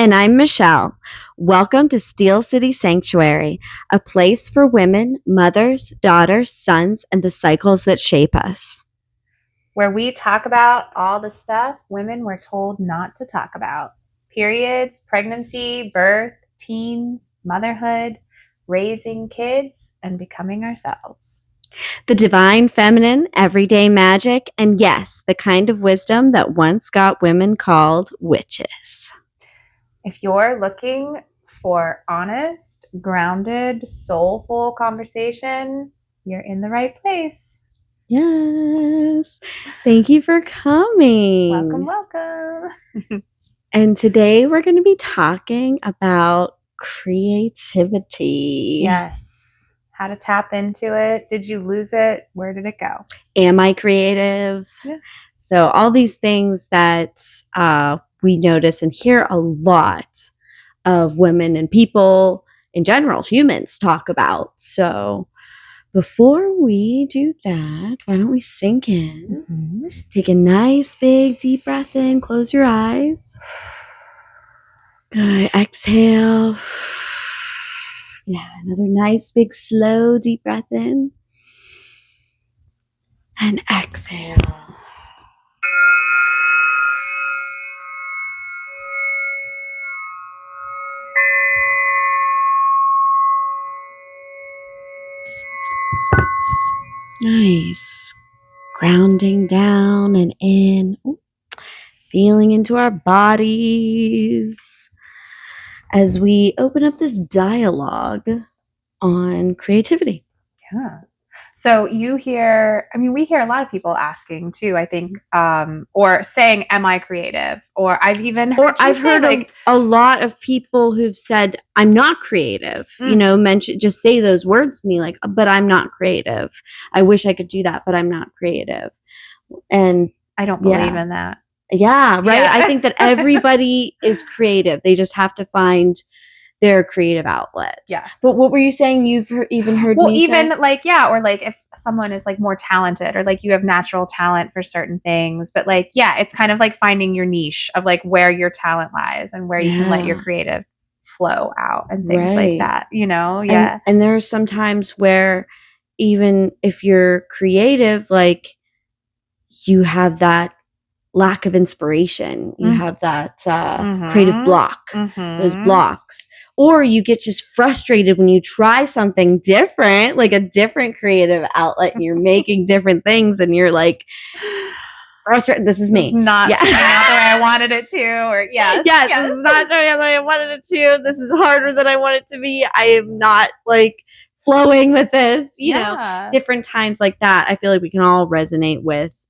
And I'm Michelle. Welcome to Steel City Sanctuary, a place for women, mothers, daughters, sons, and the cycles that shape us. Where we talk about all the stuff women were told not to talk about. Periods, pregnancy, birth, teens, motherhood, raising kids, and becoming ourselves. The divine feminine, everyday magic, and yes, the kind of wisdom that once got women called witches. If you're looking for honest, grounded, soulful conversation, you're in the right place. Yes. Thank you for coming. Welcome. And today we're going to be talking about creativity. Yes. How to tap into it. Did you lose it? Where did it go? Am I creative? Yeah. So all these things that we notice and hear a lot of women and people in general, humans, talk about. So before we do that, why don't we sink in? Mm-hmm. Take a nice big deep breath in. Close your eyes. Good. Exhale. Yeah, another nice big slow deep breath in. And exhale. Nice. Grounding down and in. Ooh. Feeling into our bodies as we open up this dialogue on creativity. Yeah. So we hear a lot of people asking too, I think, or saying, am I creative? Or I've even heard like a lot of people who've said, I'm not creative, just say those words to me like, but I'm not creative. I wish I could do that, but I'm not creative. And I don't believe in that. Yeah, right. Yeah. I think that everybody is creative. They just have to find their creative outlet. Yes. But what were you saying? You've even heard me say? Like, yeah, or like if someone is like more talented or like you have natural talent for certain things, but like, yeah, it's kind of like finding your niche of like where your talent lies and where you can let your creative flow out and things like that, Yeah. And there are some times where even if you're creative, like you have that lack of inspiration. You have that creative block, those blocks. Or you get just frustrated when you try something different, like a different creative outlet, and you're making different things, and you're like, frustrated. This is me. This is not turning out the way I wanted it to, or yes, this is not turning out the way I wanted it to. This is harder than I want it to be. I am not like flowing with this, you know, different times like that. I feel like we can all resonate with,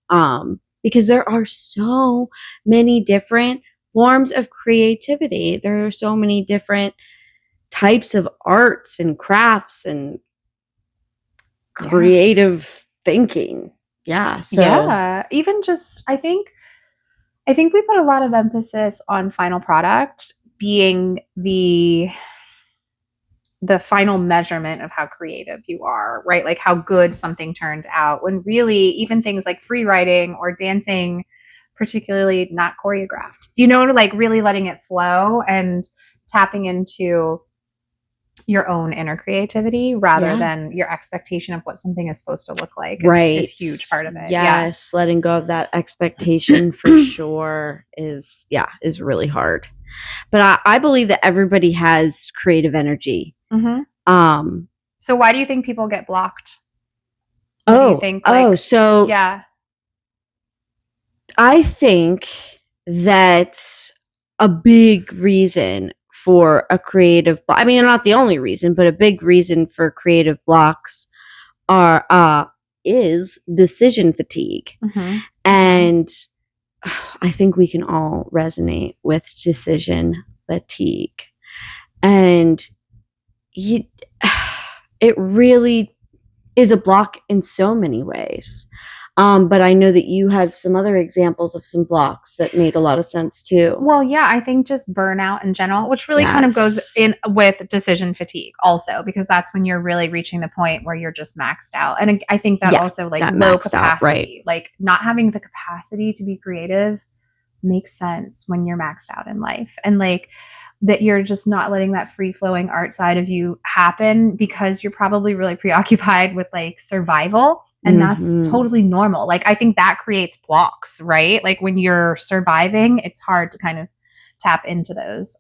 because there are so many different forms of creativity. There are so many different types of arts and crafts and creative thinking. Yeah. So even just, I think we put a lot of emphasis on final product being the final measurement of how creative you are, right? Like how good something turned out, when really even things like free writing or dancing, particularly not choreographed, like really letting it flow and tapping into your own inner creativity rather than your expectation of what something is supposed to look like is a huge part of it. Yes. Letting go of that expectation for sure is really hard. But I believe that everybody has creative energy. Mm-hmm. So why do you think people get blocked? I think that a big reason for a creative block, I mean, not the only reason, but a big reason for creative blocks is decision fatigue. Mm-hmm. And I think we can all resonate with decision fatigue. And it really is a block in so many ways. But I know that you had some other examples of some blocks that made a lot of sense too. Well, yeah, I think just burnout in general, which really kind of goes in with decision fatigue also, because that's when you're really reaching the point where you're just maxed out. And I think that also like low capacity, like not having the capacity to be creative makes sense when you're maxed out in life. And like that you're just not letting that free flowing art side of you happen because you're probably really preoccupied with like survival. And that's totally normal. Like, I think that creates blocks, right? Like when you're surviving, it's hard to kind of tap into those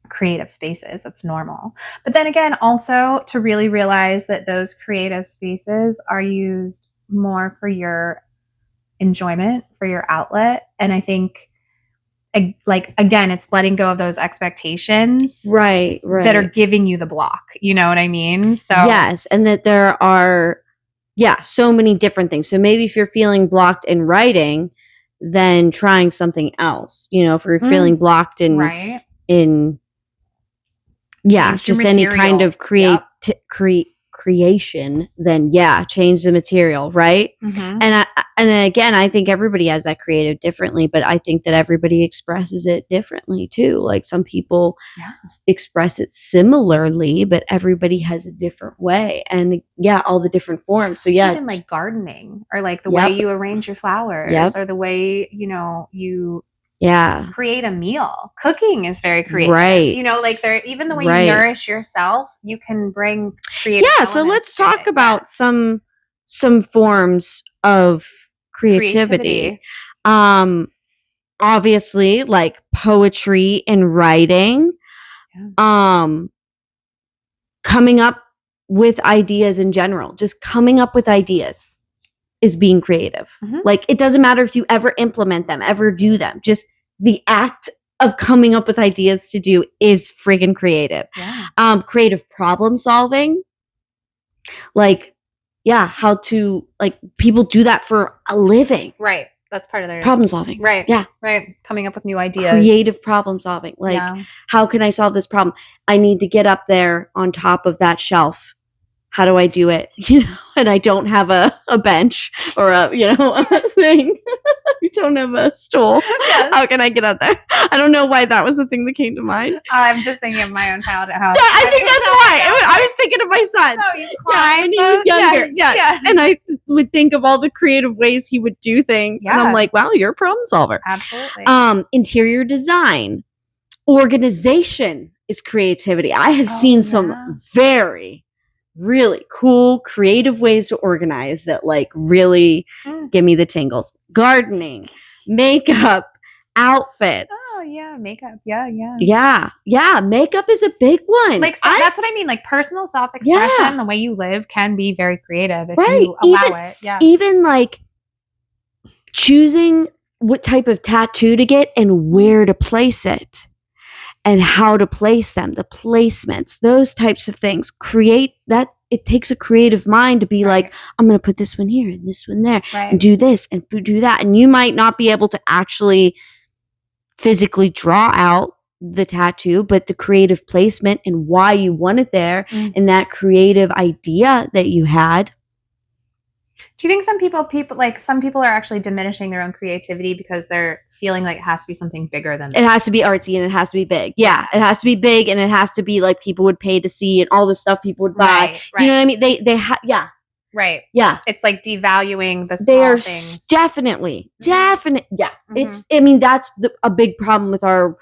creative spaces. That's normal. But then again, also to really realize that those creative spaces are used more for your enjoyment, for your outlet. And I think, like, again, it's letting go of those expectations right that are giving you the block. You know what I mean? So yes, and that there are so many different things. So maybe if you're feeling blocked in writing, then trying something else. You know, if you're feeling blocked in right. Just any kind of creation, then change the material, right? And again, I think everybody has that creative differently, but I think that everybody expresses it differently too. Like some people express it similarly, but everybody has a different way, and all the different forms. So even like gardening, or like the way you arrange your flowers, or the way you create a meal. Cooking is very creative, right? You know, like there, even the way you nourish yourself, you can bring creative. So let's talk about some forms of creativity. Obviously, like poetry and writing. Coming up with ideas in general, just coming up with ideas is being creative. Like it doesn't matter if you ever implement them, ever do them. Just the act of coming up with ideas to do is freaking creative. Creative problem solving. Like, how to, like, people do that for a living. Right. That's part of their problem solving. Right. Right. Coming up with new ideas. Creative problem solving. Like, how can I solve this problem? I need to get up there on top of that shelf. How do I do it? You know, and I don't have a bench or a thing. I don't have a stool. How can I get up there? I don't know why that was the thing that came to mind. I'm just thinking of my own child at home. Yeah, I think that's why. I was thinking of my son. When he was younger. And I would think of all the creative ways he would do things. And I'm like, wow, you're a problem solver. Absolutely. Interior design. Organization is creativity. I have seen some very really cool, creative ways to organize that like really give me the tingles. Gardening, makeup, outfits. Oh yeah, makeup. Yeah. Makeup is a big one. Like that's what I mean. Like personal self-expression, the way you live can be very creative if you allow it. Yeah. Even like choosing what type of tattoo to get and where to place it. And how to place them, the placements, those types of things. Create that. It takes a creative mind to be like, I'm going to put this one here and this one there and do this and do that. And you might not be able to actually physically draw out the tattoo, but the creative placement and why you want it there and that creative idea that you had. Do you think some people are actually diminishing their own creativity because they're feeling like it has to be something bigger than it has to be artsy and it has to be big. Yeah, it has to be big and it has to be like people would pay to see and all the stuff people would buy. Right. You know what I mean? Right. Yeah. It's like devaluing the small things. Definitely. Yeah. It's that's a big problem with our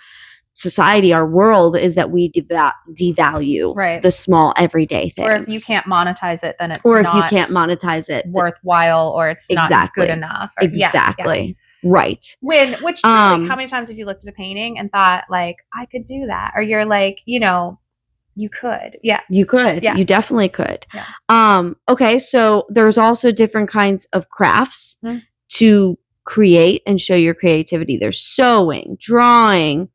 society, our world, is that we devalue the small everyday things. Or if you can't monetize it, then it's worthwhile, or it's not good enough. Right. Which truly, how many times have you looked at a painting and thought like, I could do that? Or you're like, you could. Yeah. You could. Yeah. You definitely could. Yeah. Okay. So there's also different kinds of crafts to create and show your creativity. There's sewing, drawing,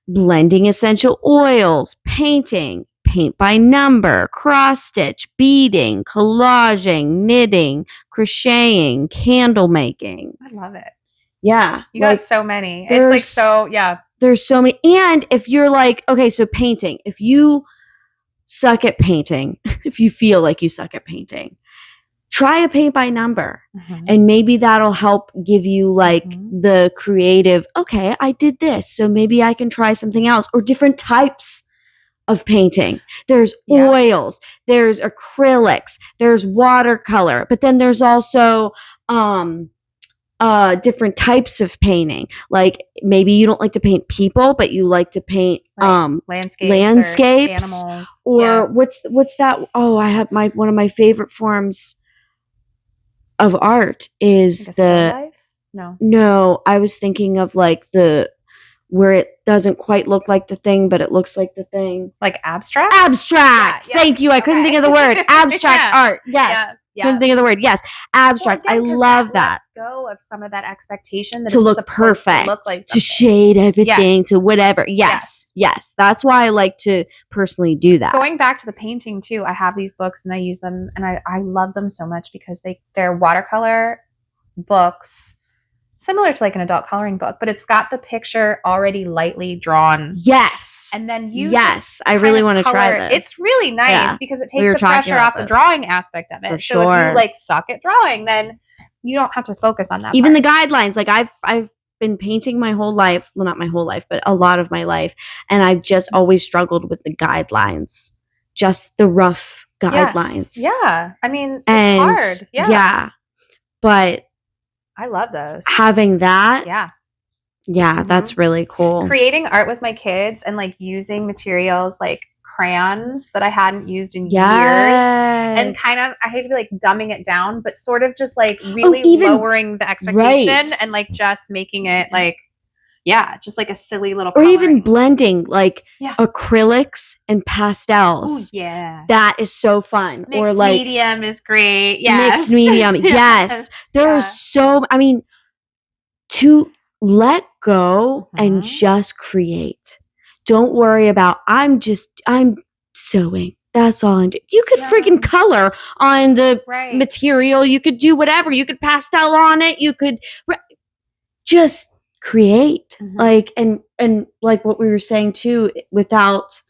blending essential oils, painting, paint by number, cross stitch, beading, collaging, knitting, crocheting, candle making. I love it. Yeah. You got so many. It's like so, There's so many. And if you're like, okay, so painting, if you suck at painting, if you feel like you suck at painting, try a paint by number and maybe that'll help give you like the creative, okay, I did this, so maybe I can try something else, or different types of painting. There's oils, there's acrylics, there's watercolor, but then there's also different types of painting. Like maybe you don't like to paint people, but you like to paint landscapes or animals. Or what's that? Oh, I have one of my favorite forms of art is like the still life? No, I was thinking of like where it doesn't quite look like the thing, but it looks like the thing. Like abstract? Abstract. Yeah. Thank you. I couldn't think of the word. Abstract art. Yes. Yeah. Couldn't think of the word. Yes. Abstract. Well, again, I love that. Lets go of some of that expectation that to look perfect, to look like something. To shade everything, to whatever. Yes. That's why I like to personally do that. Going back to the painting too, I have these books and I use them and I love them so much because they're watercolor books, similar to like an adult coloring book, but it's got the picture already lightly drawn. Yes. And then you I really want to try this. It's really nice because it takes the pressure off the drawing aspect of it. For sure. So if you like suck at drawing, then you don't have to focus on that. Even the guidelines, like I've been painting my whole life. Well, not my whole life, but a lot of my life. And I've just always struggled with the guidelines, just the rough guidelines. Yes. Yeah. I mean, it's hard. Yeah. Yeah. But I love those. Having that. Yeah. Yeah, that's really cool. Creating art with my kids and like using materials like crayons that I hadn't used in years. And kind of, I hate to be like dumbing it down, but sort of just like really lowering the expectation and like just making it like, just like a silly little coloring. Or even blending like acrylics and pastels. Ooh, yeah. That is so fun. Mixed or like medium is great. Yes. Mixed medium. Yes. There are so, I mean, to let go and just create. Don't worry about, I'm sewing. That's all I'm doing. You could freaking color on the material. You could do whatever. You could pastel on it. You could just create. Like, and like what we were saying too, without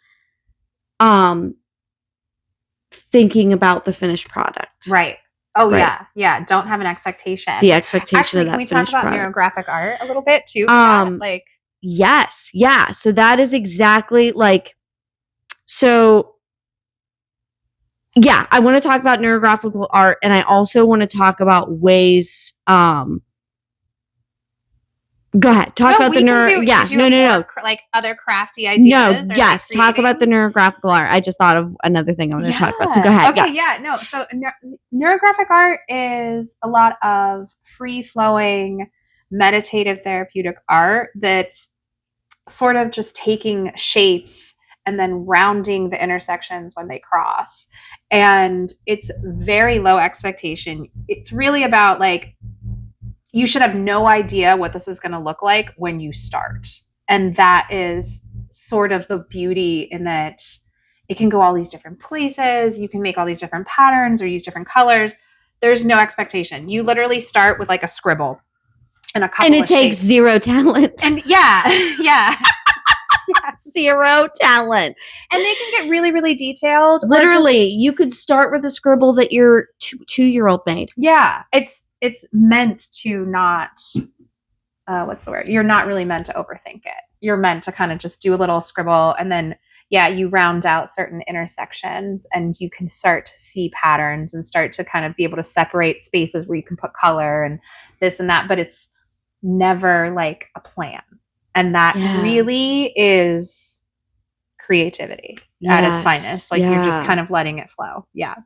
thinking about the finished product. Right. Oh, right. Yeah. Don't have an expectation. The expectation Actually, of that can we talk about product. neurographic art a little bit too? Like, yes. Yeah. So that is exactly like, so yeah, I want to talk about neurographical art, and I also want to talk about ways, go ahead. Talk about the no. Like other crafty ideas. No, yes. Talk about the neurographical art. I just thought of another thing I want to talk about. So go ahead. Okay, no. So neurographic art is a lot of free-flowing, meditative, therapeutic art that's sort of just taking shapes and then rounding the intersections when they cross. And it's very low expectation. It's really about like, you should have no idea what this is going to look like when you start. And that is sort of the beauty in that it can go all these different places. You can make all these different patterns or use different colors. There's no expectation. You literally start with like a scribble and a couple of shapes. And it takes zero talent. And yeah. Zero talent. And they can get really, really detailed. Literally, you could start with a scribble that your 2-year-old made. Yeah. It's meant to not, what's the word? You're not really meant to overthink it. You're meant to kind of just do a little scribble and then, you round out certain intersections and you can start to see patterns and start to kind of be able to separate spaces where you can put color and this and that, but it's never like a plan. And that really is creativity at its finest. Like you're just kind of letting it flow. Yeah.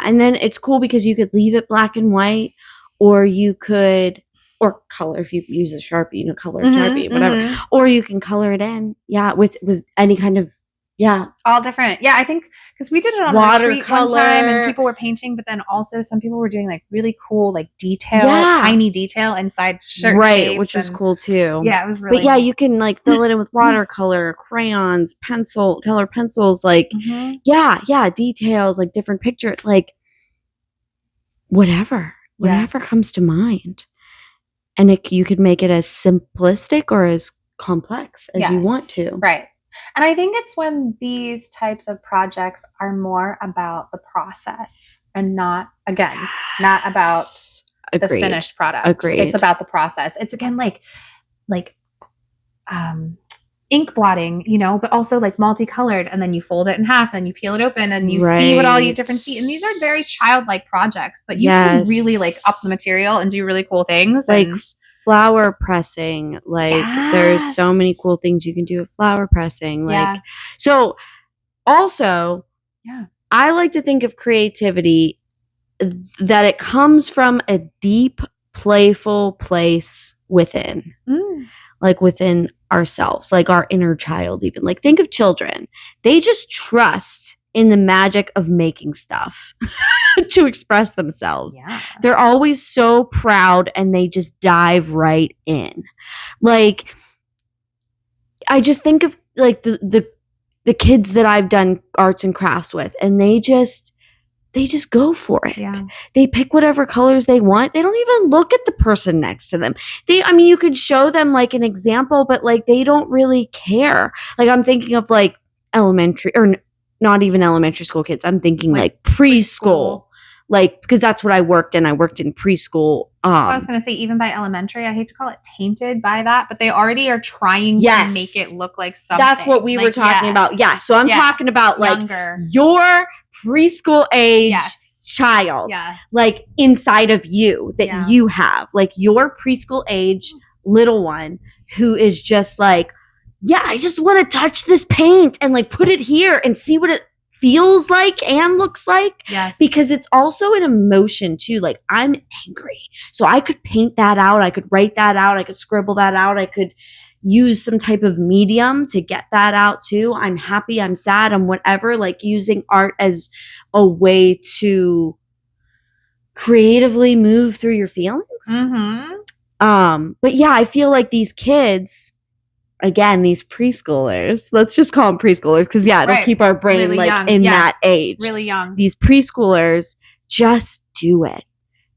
And then it's cool because you could leave it black and white, or you could, or color if you use a Sharpie, color Sharpie, whatever. Or you can color it in, with any kind of, all different. Yeah, I think because we did it on a retreat one time and people were painting, but then also some people were doing like really cool, like detail, tiny detail inside certain shapes, which was cool too. Yeah, it was really. But you can like fill it in with watercolor, crayons, color pencils, like details, like different pictures, like whatever comes to mind, and you could make it as simplistic or as complex as you want to. Right. And I think it's when these types of projects are more about the process and not about the finished product. Agreed. It's about the process. It's again like ink blotting, but also like multicolored, and then you fold it in half, and you peel it open, and you see what all you different see. And these are very childlike projects, but you can really like up the material and do really cool things. Like flower pressing, like there's so many cool things you can do with flower pressing. Like, so also, I like to think of creativity that it comes from a deep, playful place within. Like within ourselves, like our inner child even. Like think of children. They just trust in the magic of making stuff to express themselves. Yeah. They're always so proud and they just dive right in. Like I just think of like the kids that I've done arts and crafts with, and they just go for it. Yeah. They pick whatever colors they want. They don't even look at the person next to them. You could show them like an example, but like they don't really care. Like I'm thinking of like elementary or not even elementary school kids. I'm thinking like preschool. Like, because that's what I worked in. I worked in preschool. I was going to say, even by elementary, I hate to call it tainted by that, but they already are trying to make it look like something. That's what we were talking about. Yeah. So I'm talking about like your preschool age child, like inside of you that you have, like your preschool age little one who is just like, I just want to touch this paint and like put it here and see what it feels like and looks like. Yes. Because it's also an emotion too. Like I'm angry. So I could paint that out. I could write that out. I could scribble that out. I could use some type of medium to get that out too. I'm happy. I'm sad. I'm whatever. Like using art as a way to creatively move through your feelings. But yeah, I feel like these kids, again, these preschoolers, let's just call them preschoolers because it'll keep our brain really like young. In that age. Really young. These preschoolers just do it.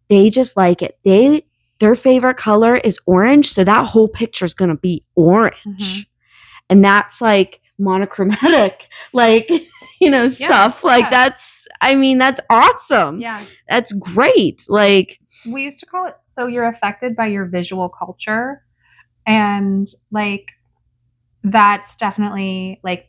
They just like it. Their favorite color is orange, so that whole picture is going to be orange. And that's like monochromatic, like, stuff. Like that's awesome. Yeah. That's great. Like we used to call it, so you're affected by your visual culture. And like, that's definitely like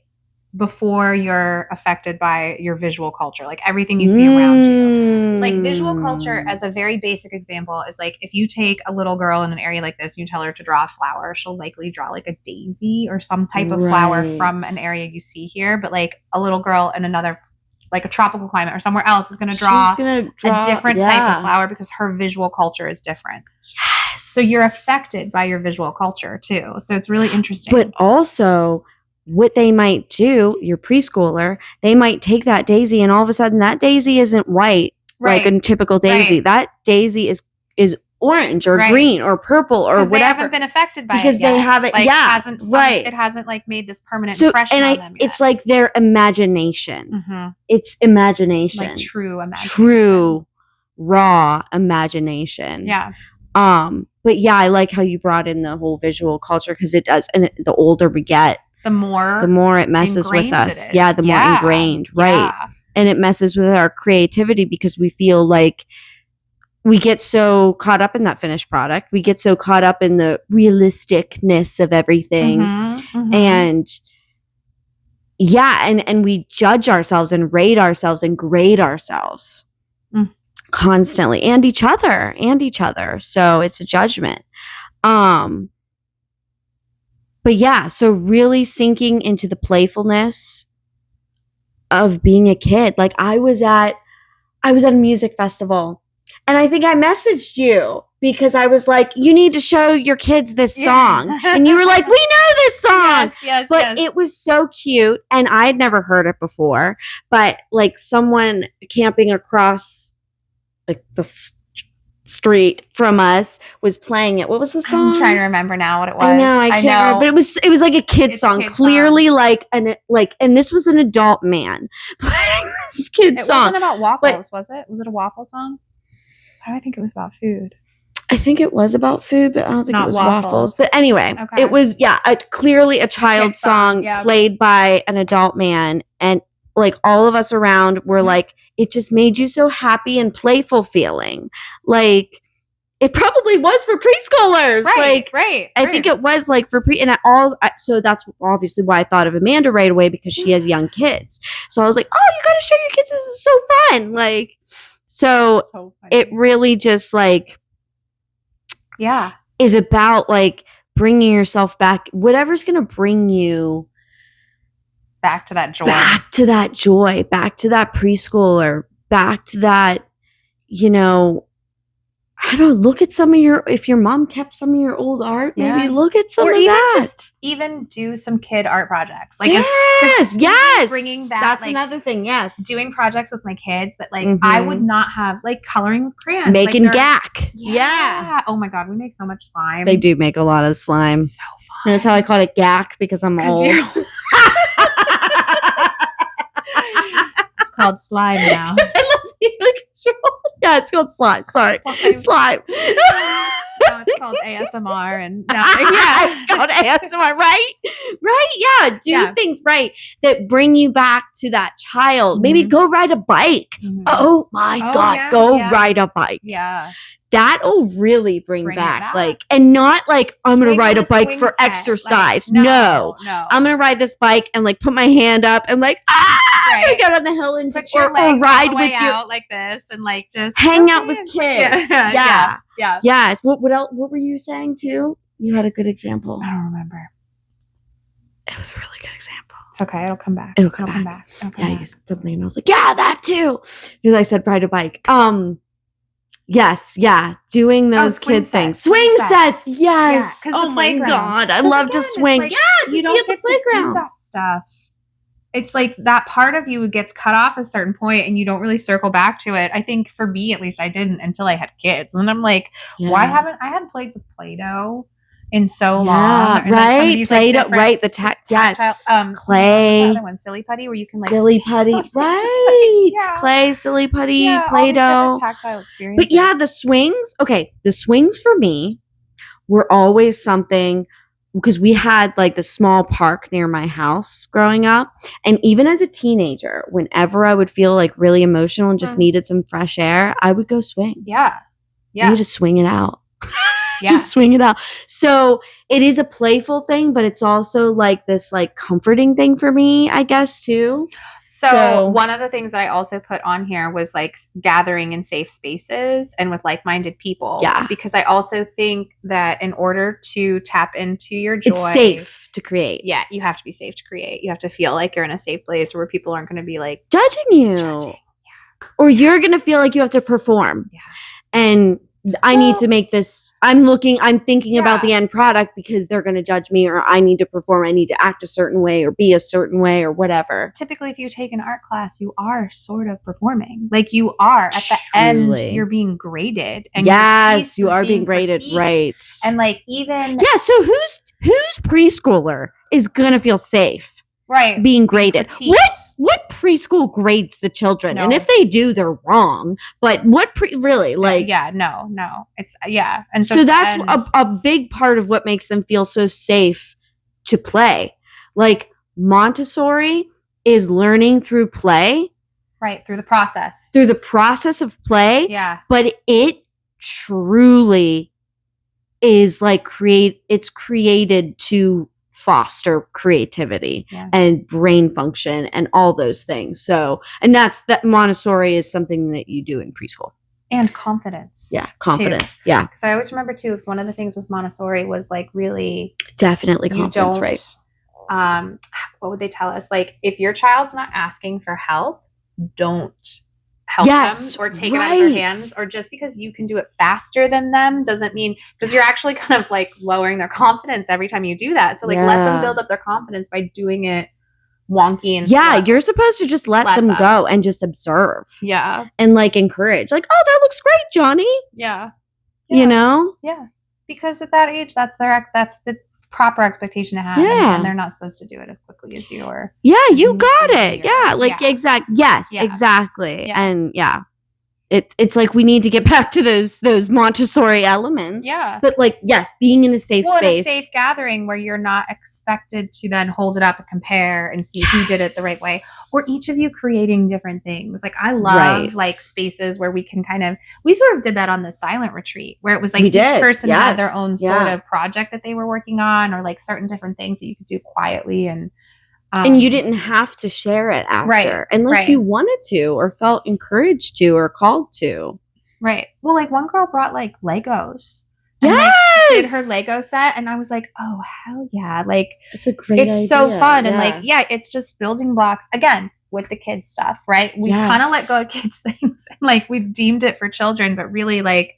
before you're affected by your visual culture, like everything you see around you. Like visual culture, as a very basic example, is like if you take a little girl in an area like this and you tell her to draw a flower, she'll likely draw like a daisy or some type of flower from an area you see here. But like a little girl in another, like a tropical climate or somewhere else, is going to draw a different type of flower because her visual culture is different. Yes. So you're affected by your visual culture too. So it's really interesting. But also, what they might do, your preschooler, they might take that daisy and all of a sudden that daisy isn't white, like a typical daisy. That daisy is orange or green or purple or whatever. They haven't been affected by because it yet. They haven't, like, it hasn't like made this permanent impression on them yet. It's like their imagination. It's imagination. Like true imagination. True, raw imagination. Yeah. But yeah, I like how you brought in the whole visual culture because it does, and the older we get, the more it messes with us. Yeah, the more ingrained, right? And it messes with our creativity because we feel like we get so caught up in that finished product. We get so caught up in the realisticness of everything. And and we judge ourselves and rate ourselves and grade ourselves constantly and each other. So it's a judgment. But yeah, so really sinking into the playfulness of being a kid. Like I was at a music festival and I think I messaged you because I was like, you need to show your kids this song. And you were like, we know this song. Yes. But it was so cute. And I had never heard it before. But like someone camping across like the street from us was playing it. What was the song? I'm trying to remember now what it was. I know, I can't remember. But it was like a kid song. Clearly song. And this was an adult man playing this kid song. It wasn't about waffles, was it? Was it a waffle song? I think it was about food. I think it was about food, but I don't think it was waffles. But anyway, it was clearly a child song played by an adult man, and like all of us around were like, it just made you so happy and playful feeling. Like it probably was for preschoolers. I think it was like for so that's obviously why I thought of Amanda right away, because she has young kids. So I was like, oh, you got to show your kids. This is so fun. Like, so it really just like, is about like bringing yourself back, whatever's going to bring you back to that joy, back to that preschooler, back to that, you know, I don't know, look at if your mom kept some of your old art, maybe look at some of that. Even do some kid art projects. Like, yes. Bringing that, that's like, another thing. Yes. Doing projects with my kids that like I would not have, like coloring with crayons. Making gack. Yeah. Oh my God. We make so much slime. They do make a lot of slime. It's so fun. Notice how I called it gack because I'm old. It's called slime now. Yeah, it's called slime. Sorry. Slime. No, it's called ASMR and it's called ASMR, right? Right? Yeah. Do things right that bring you back to that child. Maybe go ride a bike. Oh my God. Go ride a bike. Yeah. That'll really bring back. Like, and not like I'm going to ride a bike for exercise. Like, no. I'm going to ride this bike and like put my hand up and like, I'm going to get on the hill and just or ride with you out like this and like just hang out with kids. Yeah. Yes. What else? What were you saying too? You had a good example. I don't remember. It was a really good example. It's okay. It'll come back. It'll come back. You said something and I was like, yeah, that too. Because I said ride a bike. Yes, doing those kid things. Swing sets. Yes. Oh my God. I love to swing. Like, just you don't get the playground. To do that stuff. It's like that part of you gets cut off at a certain point and you don't really circle back to it. I think for me, at least, I didn't until I had kids. And I'm like, why haven't I hadn't played with Play-Doh in so long? And right. Play-Doh, right. The clay. The other one, Silly Putty, where you can like Silly Putty. Right. Clay, Silly Putty, Play-Doh. Tactile experiences. But the swings. Okay. The swings for me were always something, because we had like the small park near my house growing up. And even as a teenager, whenever I would feel like really emotional and just needed some fresh air, I would go swing. Yeah. You just swing it out. Just swing it out. So it is a playful thing, but it's also like this like comforting thing for me, I guess, too. So one of the things that I also put on here was like gathering in safe spaces and with like-minded people. Yeah. Because I also think that in order to tap into your joy, it's safe to create. Yeah, you have to be safe to create. You have to feel like you're in a safe place where people aren't going to be like judging you. Yeah. Or you're going to feel like you have to perform. Yeah. And I need to make this, I'm thinking about the end product because they're going to judge me, or I need to perform. I need to act a certain way or be a certain way or whatever. Typically, if you take an art class, you are sort of performing. Like you are at the end, you're being graded. And yes, you are being graded. Critiqued. Right. And like even. Yeah. So whose preschooler is going to feel safe? Right. Being graded. What preschool grades the children? No. And if they do, they're wrong. But what really like? No. It's And so that's a big part of what makes them feel so safe to play. Like Montessori is learning through play. Right. Through the process. Through the process of play. Yeah. But it truly is like it's created to foster creativity and brain function and all those things. So, and that Montessori is something that you do in preschool. And confidence. Yeah, confidence. Too. Yeah. Because I always remember too, one of the things with Montessori was like really definitely confidence, right? What would they tell us? Like if your child's not asking for help, don't help them or take it out of their hands, or just because you can do it faster than them doesn't mean, because you're actually kind of like lowering their confidence every time you do that. So like let them build up their confidence by doing it wonky and slow. You're supposed to just let them go and just observe. Yeah. And like encourage, like, oh, that looks great, Johnny. Yeah. You know? Yeah. Because at that age, that's the proper expectation to have. And they're not supposed to do it as quickly as you are. Yeah, you got it. Yeah, like exactly. Yes, exactly. And it's like we need to get back to those Montessori elements. Yeah. But like, yes, being in a safe space. In a safe gathering where you're not expected to then hold it up and compare and see who did it the right way. Or each of you creating different things. Like I love like spaces where we can we sort of did that on the silent retreat where it was like each person had their own sort of project that they were working on, or like certain different things that you could do quietly, and you didn't have to share it after unless you wanted to or felt encouraged to or called to. Right. Well, like one girl brought like Legos and like did her Lego set, and I was like, oh hell yeah. Like it's a great idea. It's so fun. And like, yeah, it's just building blocks again with the kids stuff, right? We kind of let go of kids things and like we've deemed it for children, but really like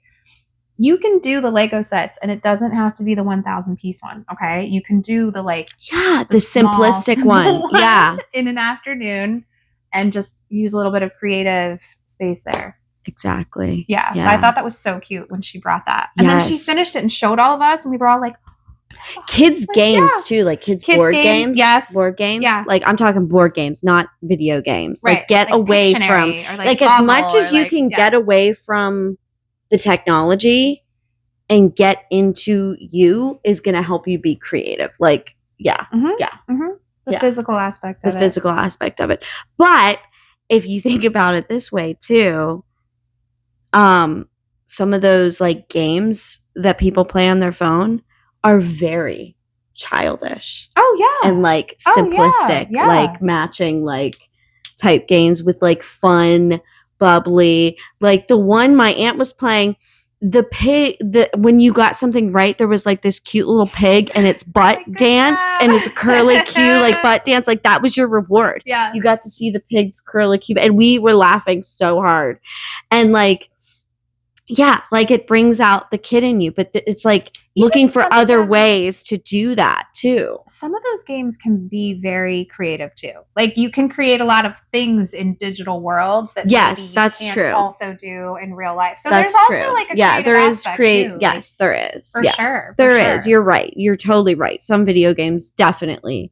you can do the Lego sets and it doesn't have to be the 1,000 piece one. Okay. You can do the like, the simplistic one. Yeah. In an afternoon and just use a little bit of creative space there. Exactly. Yeah. I thought that was so cute when she brought that. And then she finished it and showed all of us and we were all like, kids games too, like kids board games. Yes. Board games. Yeah. Like I'm talking board games, not video games. Right. Like get away from like as much as you can get away from the technology and get into you is going to help you be creative. Like, the physical aspect of it. The physical aspect of it. But if you think about it this way too, some of those like games that people play on their phone are very childish. Oh yeah. And like simplistic, like matching like type games with like fun, bubbly. Like the one my aunt was playing, the pig, when you got something right, there was like this cute little pig and its butt danced and it's a curly cue like butt dance. Like that was your reward. Yeah. You got to see the pig's curly cue and we were laughing so hard. And like, yeah, like it brings out the kid in you, but it's like looking for other ways to do that too. Some of those games can be very creative too. Like you can create a lot of things in digital worlds that that's true. Also do in real life. So that's there's true. Also like a there is too. Yes, there is. For sure. There is. You're right. You're totally right. Some video games definitely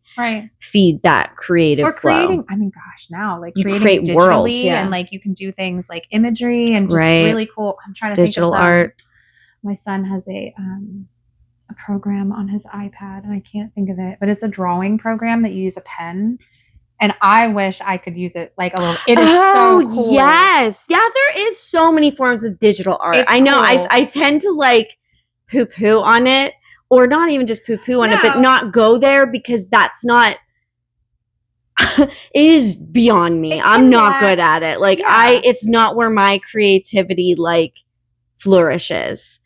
feed that creative or creating. flow. I mean, gosh, now like you creating create digitally worlds, and like you can do things like imagery and just really cool. I'm trying to digital think of art. My son has a program on his iPad and I can't think of it, but it's a drawing program that you use a pen. And I wish I could use it like a little. It is so cool. Yes. Yeah, there is so many forms of digital art. I know. Cool. I tend to like poo-poo on it, or not even just poo-poo on it, but not go there because that's not. It is beyond me. I'm not good at it. Like it's not where my creativity like flourishes.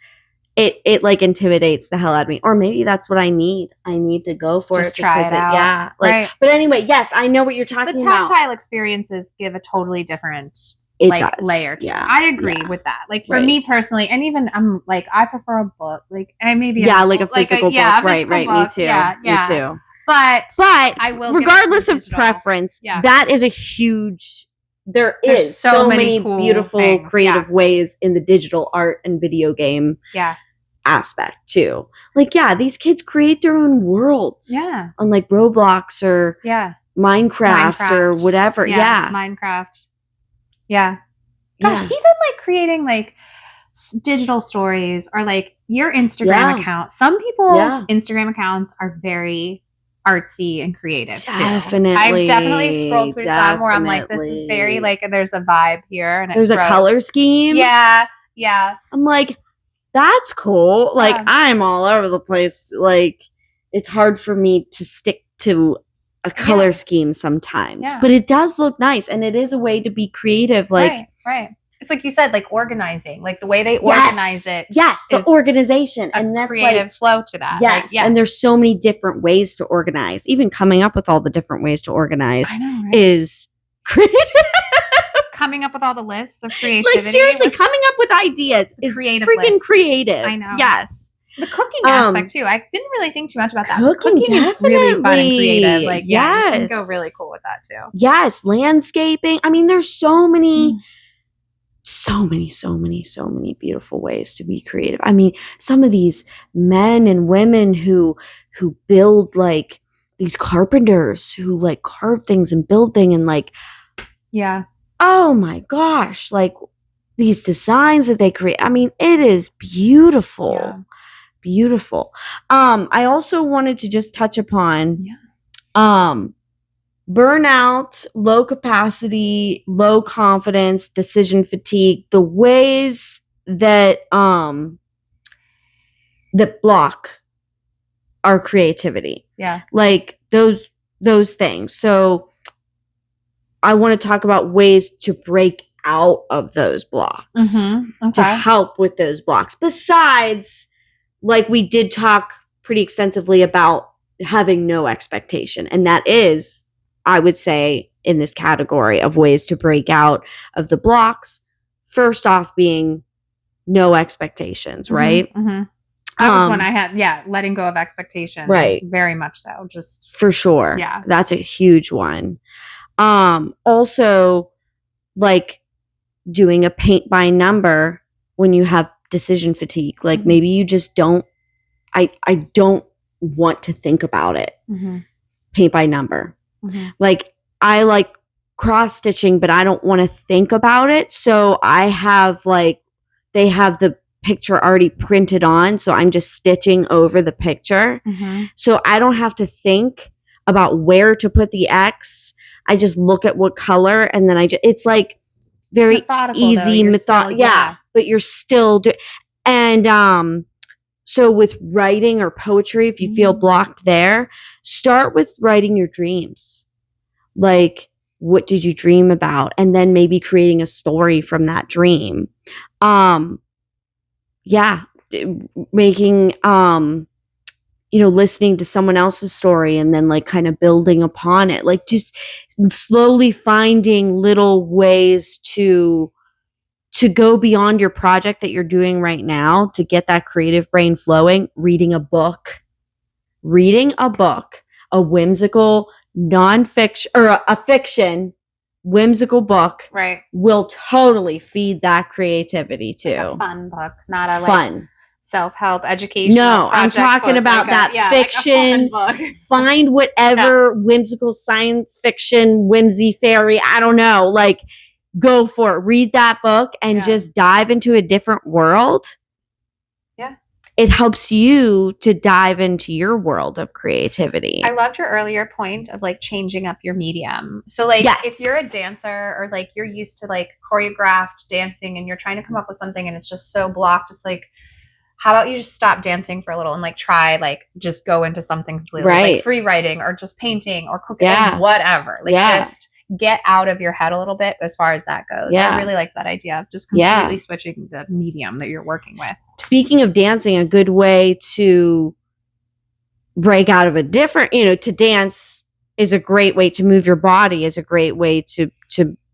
It like intimidates the hell out of me. Or maybe that's what I need. I need to go for just try it out. Yeah. Like, but anyway, yes, I know what you're talking about. The tactile experiences give a totally different layer to it. I agree with that. Like for me personally, and even I'm like, I prefer a book. Like maybe like a physical book. Right. Me too. Me too. But I will, regardless of preference, that is a huge. There's so many cool beautiful, things. Creative ways in the digital art and video game aspect too. Like, these kids create their own worlds. Yeah. On like Roblox or Minecraft or whatever. Minecraft. Yeah. Gosh, even like creating like digital stories or like your Instagram account. Some people's Instagram accounts are very artsy and creative. Definitely. Too. I've definitely scrolled through some where I'm like, this is very like, there's a vibe here. And there's a color scheme. Yeah. Yeah. I'm like, that's cool. Like I'm all over the place. Like it's hard for me to stick to a color scheme sometimes, but it does look nice. And it is a way to be creative. Like, right. It's like you said, like organizing, like the way they organize it. Yes, the organization. And that's creative flow to that. Yes. And there's so many different ways to organize. Even coming up with all the different ways to organize is creative. Coming up with all the lists of creativity. Like seriously, coming up with ideas is creative freaking creative. I know. Yes. The cooking aspect too. I didn't really think too much about that. Cooking is really fun and creative. Like you can go really cool with that too. Yes, landscaping. I mean, there's so many beautiful ways to be creative. I mean, some of these men and women who build like these carpenters who like carve things and build things and like, oh my gosh, like these designs that they create. I mean, it is beautiful. Yeah. Beautiful. I also wanted to just touch upon burnout, low capacity, low confidence, decision fatigue, the ways that that block our creativity. Yeah. Like those things. So I want to talk about ways to break out of those blocks to help with those blocks. Besides, like we did talk pretty extensively about having no expectation. And that is, I would say, in this category of ways to break out of the blocks. First off being no expectations, right? That was one I had, letting go of expectation. Right. Very much so. Just for sure. Yeah. That's a huge one. Also, like doing a paint by number when you have decision fatigue. Like maybe you just don't, I don't want to think about it. Paint by number. Like I like cross stitching, but I don't want to think about it. So I have they have the picture already printed on. So I'm just stitching over the picture. So I don't have to think about where to put the X. I just look at what color and then it's like very methodical, easy. But you're still doing. And so with writing or poetry, if you feel blocked there, start with writing your dreams. Like, what did you dream about? And then maybe creating a story from that dream. Making, listening to someone else's story and then like kind of building upon it. Like just slowly finding little ways to go beyond your project that you're doing right now to get that creative brain flowing. Reading a book, a whimsical nonfiction or a fiction whimsical book, right, will totally feed that creativity too. Like a fun book, not a fun self-help education. No, I'm talking book, about like that fiction. Like book. Find whatever whimsical science fiction, whimsy fairy, I don't know, like go for it. Read that book and just dive into a different world. Yeah. It helps you to dive into your world of creativity. I loved your earlier point of like changing up your medium. So like if you're a dancer or like you're used to like choreographed dancing and you're trying to come up with something and it's just so blocked, it's like, how about you just stop dancing for a little and like try like just go into something completely like free writing or just painting or cooking, whatever. Like just get out of your head a little bit as far as that goes. I really like that idea of just completely switching the medium that you're working with. Speaking of dancing, a good way to break out of a different, to dance is a great way to move your body, is a great way to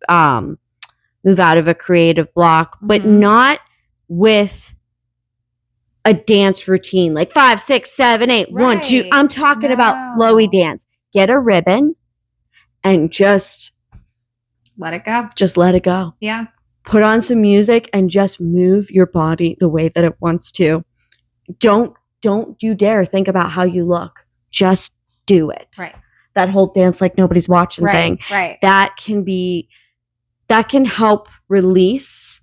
move out of a creative block, but not with a dance routine like 5, 6, 7, 8, 1, 2. I'm talking about flowy dance. Get a ribbon and just let it go. Just let it go. Yeah. Put on some music and just move your body the way that it wants to. Don't you dare think about how you look. Just do it. Right. That whole dance like nobody's watching thing. Right. That can help release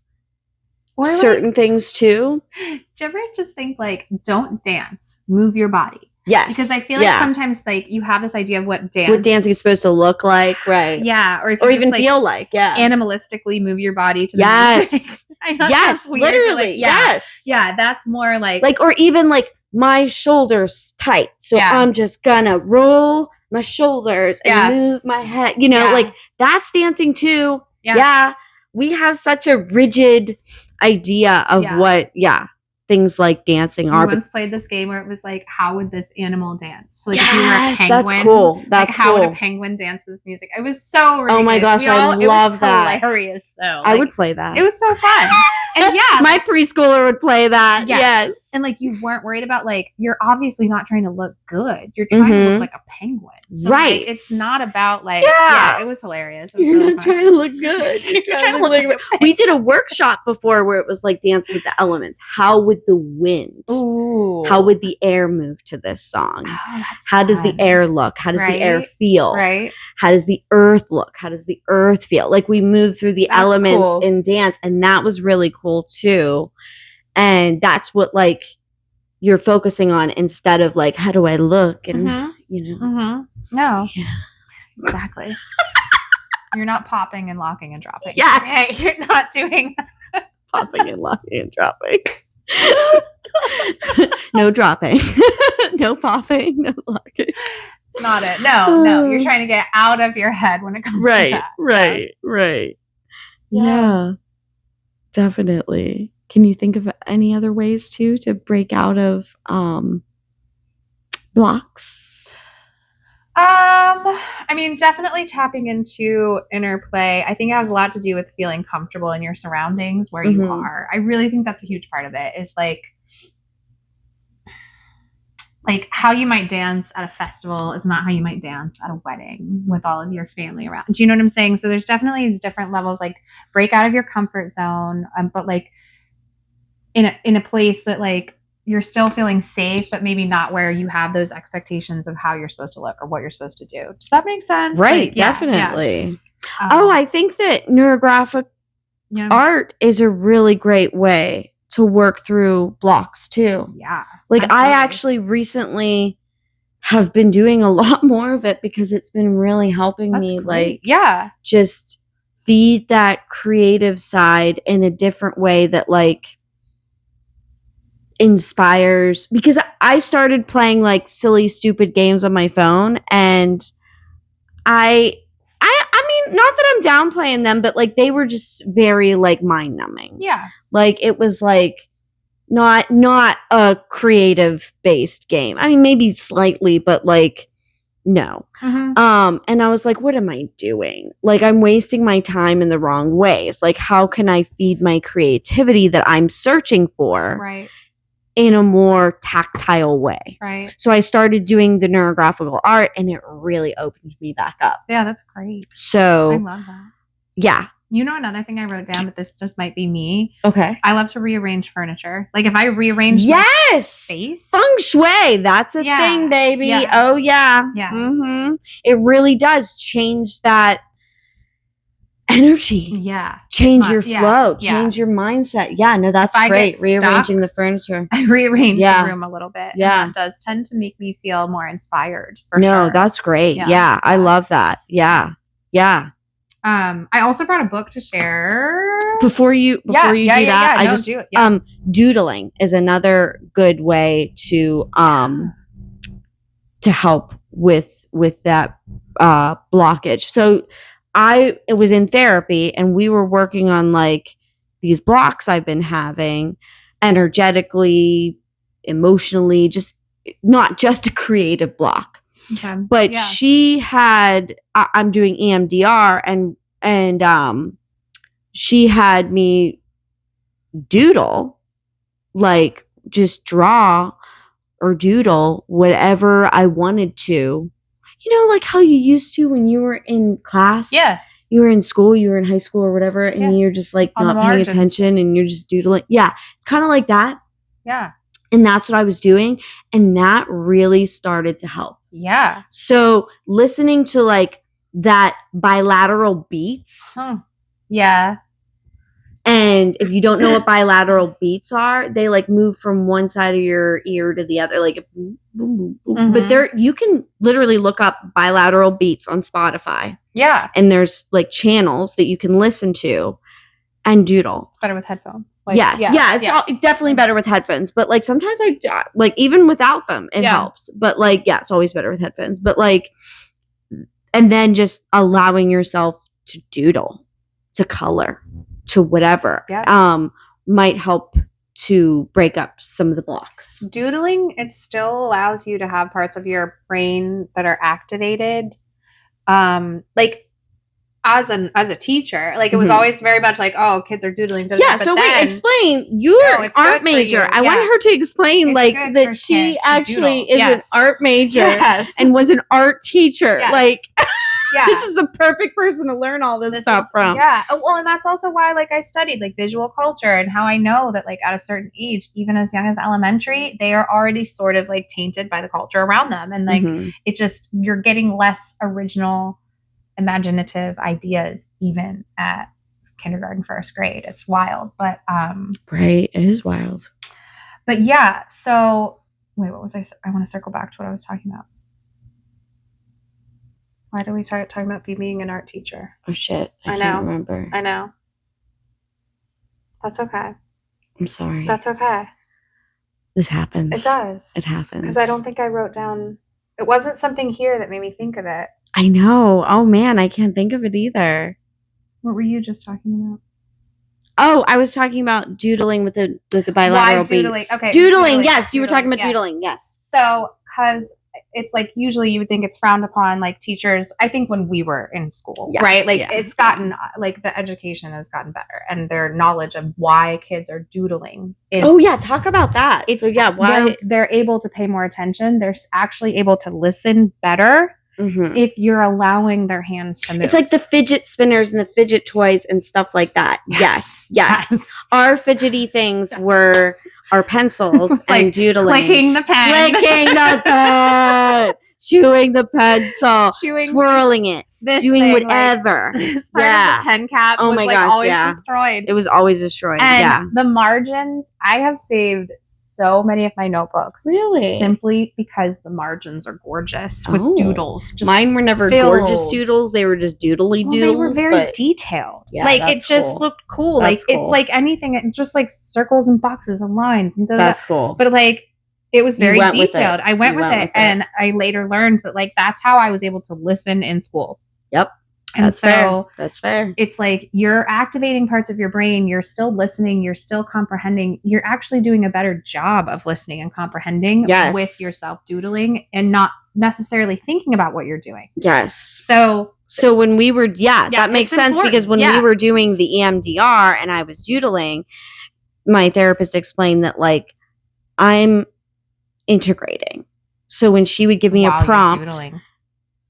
certain things too. Do you ever just think like, don't dance, move your body? Yes. Because I feel like sometimes like you have this idea of what dancing is supposed to look like, right? Yeah. Or even feel like, animalistically move your body to the music. I know yes, weird, literally. Like, yes. Yeah, that's more like or even like my shoulders tight. So I'm just gonna roll my shoulders and move my head. Like that's dancing too. Yeah. We have such a rigid idea of what things like dancing are. We once played this game where it was like, how would this animal dance? So like if you were a penguin, that's cool. That's how would a penguin dance this music? It was so ridiculous. Oh my gosh, I love that. Hilarious though. I would play that. It was so fun. And yeah, my preschooler would play that. Yes. And like you weren't worried about like you're obviously not trying to look good. You're trying to look like a penguin. So right. Like, it's not about like it was hilarious. It was You're really not trying to look good. You're trying to look like we did a workshop before where it was like dance with the elements. How would the wind? Ooh. How would the air move to this song? Oh, how does the air look? How does the air feel? Right. How does the earth look? How does the earth feel? Like we moved through the elements in dance, and that was really cool too. And that's what like you're focusing on instead of like, how do I look? And you know, no, exactly. You're not popping and locking and dropping. Yeah, you're not doing popping and locking and dropping. No dropping. No popping. No locking. It's not it. No. You're trying to get out of your head when it comes to that. Right. Yeah, definitely. Can you think of any other ways too to break out of blocks? I mean, definitely tapping into interplay. I think it has a lot to do with feeling comfortable in your surroundings where you are. I really think that's a huge part of it. Is like how you might dance at a festival is not how you might dance at a wedding with all of your family around. Do you know what I'm saying? So there's definitely these different levels, like break out of your comfort zone, but like in a place that like you're still feeling safe, but maybe not where you have those expectations of how you're supposed to look or what you're supposed to do. Does that make sense? Right, like, definitely. Yeah. I think that neurographic art is a really great way to work through blocks too. Yeah. Like absolutely. I actually recently have been doing a lot more of it because it's been really helping me like just feed that creative side in a different way that like inspires, because I started playing like silly stupid games on my phone, and I mean, not that I'm downplaying them, but like they were just very like mind numbing. Yeah. Like it was like not a creative based game. I mean, maybe slightly, but like no. And I was like, what am I doing? Like I'm wasting my time in the wrong ways. Like how can I feed my creativity that I'm searching for in a more tactile way? Right. So I started doing the neurographical art, and it really opened me back up. Yeah, that's great. So I love that. Yeah. You know, another thing I wrote down, but this just might be me. Okay. I love to rearrange furniture. Like if I rearrange my space. Feng shui. That's a thing, baby. Yeah. Oh, yeah. Yeah. It really does change that energy. Yeah. Change your flow. Change your mindset. Yeah, no, that's great. Rearranging the furniture. I rearrange the room a little bit. Yeah. And that does tend to make me feel more inspired. That's great. Yeah. I love that. Yeah. I also brought a book to share. Before you do that, doodling is another good way to help with that blockage. So I was in therapy, and we were working on like these blocks I've been having energetically, emotionally, just not just a creative block. Okay. But she had, I'm doing EMDR, and she had me doodle, like just draw or doodle whatever I wanted to. You know, like how you used to when you were in class? Yeah. You were in school, you were in high school or whatever, and you're just like not paying attention and you're just doodling. Yeah. It's kind of like that. Yeah. And that's what I was doing. And that really started to help. Yeah. So listening to like that bilateral beats. Yeah. And if you don't know what bilateral beats are, they like move from one side of your ear to the other, like boom, boom, boom. But you can literally look up bilateral beats on Spotify. Yeah. And there's like channels that you can listen to and doodle. It's better with headphones. Like, it's definitely better with headphones. But like sometimes I like even without them, it helps. But like, it's always better with headphones. But like, and then just allowing yourself to doodle, to color, to whatever, might help to break up some of the blocks. Doodling, it still allows you to have parts of your brain that are activated. Like as a teacher. Like, it was always very much like, oh, kids are doodling. Yeah, so wait, explain. You're an art major. I want her to explain that she actually is an art major and was an art teacher. Like, this is the perfect person to learn all this stuff from. Yeah. Well, and that's also why, like, I studied, like, visual culture, and how I know that, like, at a certain age, even as young as elementary, they are already sort of, like, tainted by the culture around them. And, like, it just, you're getting less original, imaginative ideas even at kindergarten, first grade. It's wild. But right, it is wild. But yeah, so wait, what was I want to circle back to what I was talking about. Why did we start talking about being an art teacher? Oh shit, I can't remember. I know. That's okay. I'm sorry. That's okay. This happens. It does. It happens. Because I don't think I wrote down, it wasn't something here that made me think of it. I know. Oh man, I can't think of it either. What were you just talking about? Oh, I was talking about doodling with the bilateral beats. Okay. Doodling, yes. You were talking about doodling, yes. So, because it's like, usually you would think it's frowned upon, like, teachers, I think when we were in school, right? Like, it's gotten, like, the education has gotten better, and their knowledge of why kids are doodling is, talk about that. It's, so yeah, why they're able to pay more attention. They're actually able to listen better if you're allowing their hands to move. It's like the fidget spinners and the fidget toys and stuff like that. Yes. Our fidgety things were our pencils and like doodling. Clicking the pen. Chewing the pencil. Swirling it. Doing whatever. Like, this part of the pen cap was always destroyed. It was always destroyed. And the margins, I have saved so many of my notebooks. Really? Simply because the margins are gorgeous with doodles. Mine were never gorgeous doodles. They were just doodly doodles. They were very detailed. Yeah, like, it just looked cool. It's like anything. It's just like circles and boxes and lines. And that's cool. But, like, it was very detailed. I went with it. And I later learned that, like, that's how I was able to listen in school. Yep. And that's fair. That's fair. It's like you're activating parts of your brain. You're still listening. You're still comprehending. You're actually doing a better job of listening and comprehending with yourself doodling and not necessarily thinking about what you're doing. Yes. So when we were, that makes sense because when we were doing the EMDR and I was doodling, my therapist explained that, like, I'm integrating. So when she would give me a prompt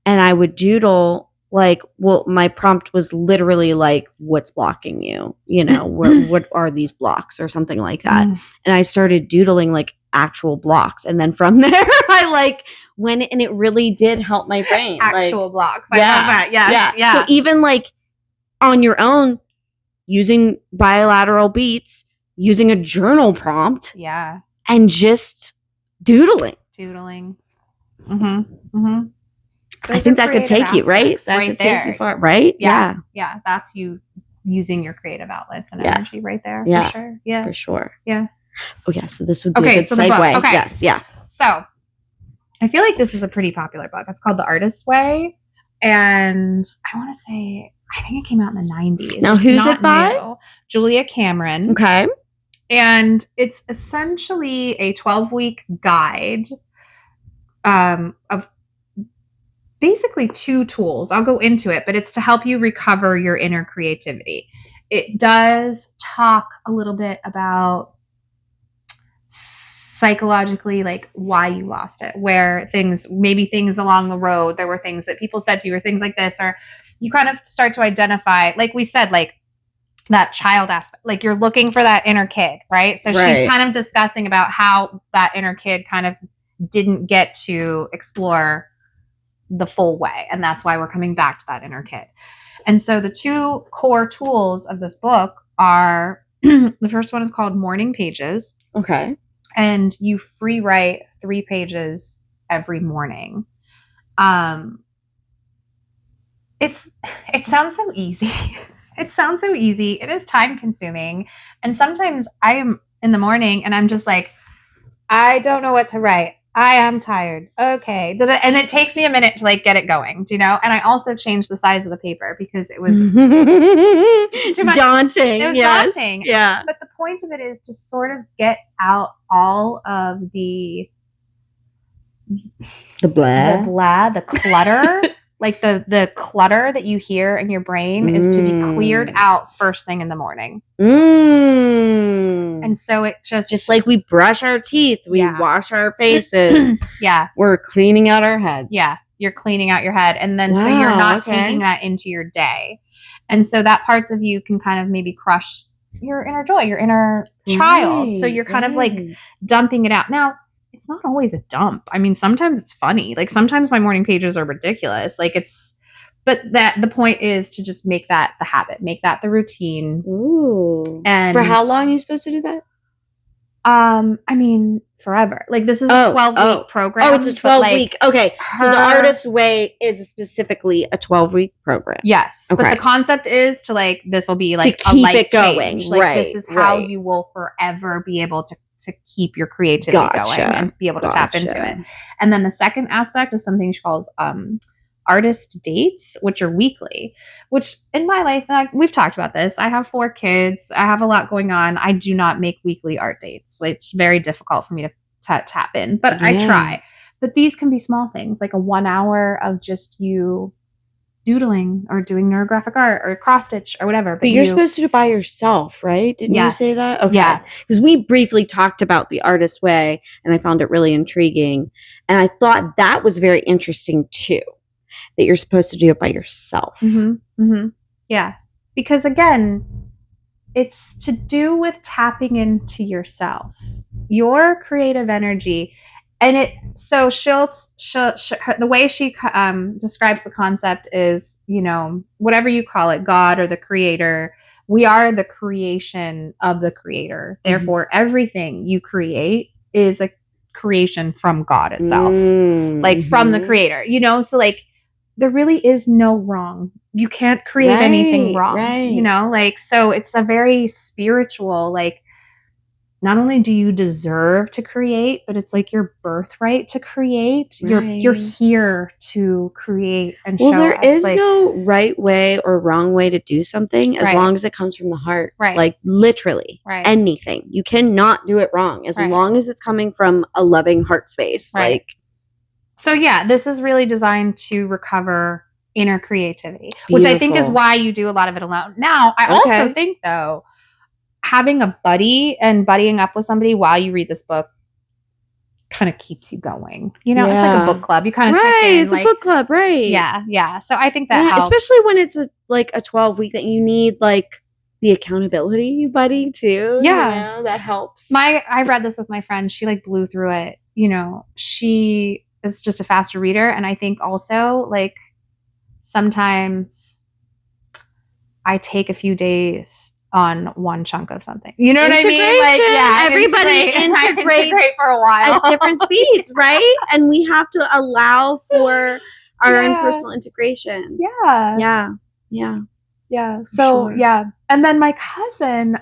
and I would doodle, like, well, my prompt was literally like, what's blocking you? You know, what are these blocks or something like that? And I started doodling, like, actual blocks. And then from there, I, like, went, and it really did help my brain. Actual blocks. I love that. Yes. Yeah. So even, like, on your own, using bilateral beats, using a journal prompt. Yeah. And just doodling. I think that could take you, right? That could take you far, right? Yeah. That's you using your creative outlets and energy right there. Yeah. For sure. Yeah. For sure. Yeah. Oh, yeah. So this would be a good segue. Okay. Yes. Yeah. So I feel like this is a pretty popular book. It's called The Artist's Way. And I want to say, I think it came out in the 90s. Now, who's it by? New. Julia Cameron. Okay. And it's essentially a 12-week guide of basically 2 tools. I'll go into it, but it's to help you recover your inner creativity. It does talk a little bit about psychologically, like, why you lost it, where things along the road, there were things that people said to you or things like this, or you kind of start to identify, like we said, like, that child aspect, like, you're looking for that inner kid, right? So she's kind of discussing about how that inner kid kind of didn't get to explore the full way. And that's why we're coming back to that inner kid. And so the 2 core tools of this book are, the first one is called Morning Pages. Okay. And you free write 3 pages every morning. It sounds so easy. It sounds so easy. It is time consuming. And sometimes I am in the morning and I'm just like, I don't know what to write. I am tired. Okay. And it takes me a minute to, like, get it going, do you know? And I also changed the size of the paper because it was too much. Daunting. It was daunting. Yeah. But the point of it is to sort of get out all of the blah, the clutter Like the clutter that you hear in your brain is to be cleared out first thing in the morning. And so it just like we brush our teeth, we wash our faces. We're cleaning out our heads. Yeah. You're cleaning out your head. And then so you're not taking that into your day. And so that parts of you can kind of maybe crush your inner joy, your inner child. So you're kind of like dumping it out. Now, it's not always a dump. I mean, sometimes it's funny. Like sometimes my morning pages are ridiculous. Like but the point is to just make that the habit, make that the routine. Ooh. And for how long are you supposed to do that? I mean, forever. Like this is a 12-week program. Oh, it's a 12-week. Okay. So the Artist Way is specifically a 12-week program. Yes. Okay. But the concept is to like, this will be like to keep it going. Change. Like this is how you will forever be able to keep your creativity going and be able to tap into it. And then the second aspect is something she calls artist dates, which are weekly, which in my life, we've talked about this. I have 4 kids. I have a lot going on. I do not make weekly art dates. Like, it's very difficult for me to tap in, but I try. But these can be small things, like a 1 hour of just you doodling or doing neurographic art or cross stitch or whatever. But you're supposed to do it by yourself, right? Didn't you say that? Okay. Yeah. Because we briefly talked about the Artist Way and I found it really intriguing. And I thought that was very interesting too, that you're supposed to do it by yourself. Mm-hmm. Mm-hmm. Yeah. Because again, it's to do with tapping into yourself, your creative energy. And so the way she describes the concept is, you know, whatever you call it, God or the creator, we are the creation of the creator. Mm-hmm. Therefore, everything you create is a creation from God itself, like from the creator, you know? So like, there really is no wrong. You can't create anything wrong, you know? Like, so it's a very spiritual, like, not only do you deserve to create, but it's like your birthright to create. You're here to create and show us. Well, there is no right way or wrong way to do something as long as it comes from the heart. Right. Like literally anything. You cannot do it wrong as long as it's coming from a loving heart space. Right. Like, so yeah, this is really designed to recover inner creativity, which I think is why you do a lot of it alone. Now, I also think though, having a buddy and buddying up with somebody while you read this book kind of keeps you going. You know, it's like a book club. You kind of check in. It's like, a book club, right? Yeah, yeah. So I think that helps. Especially when it's a 12-week that you need like the accountability buddy too. Yeah, you know, that helps. I read this with my friend. She like blew through it. You know, she is just a faster reader, and I think also like sometimes I take a few days on one chunk of something. You know what I mean? Like, yeah, everybody integrates for a while at different speeds, right? And we have to allow for our own personal integration. Yeah. So and then my cousin,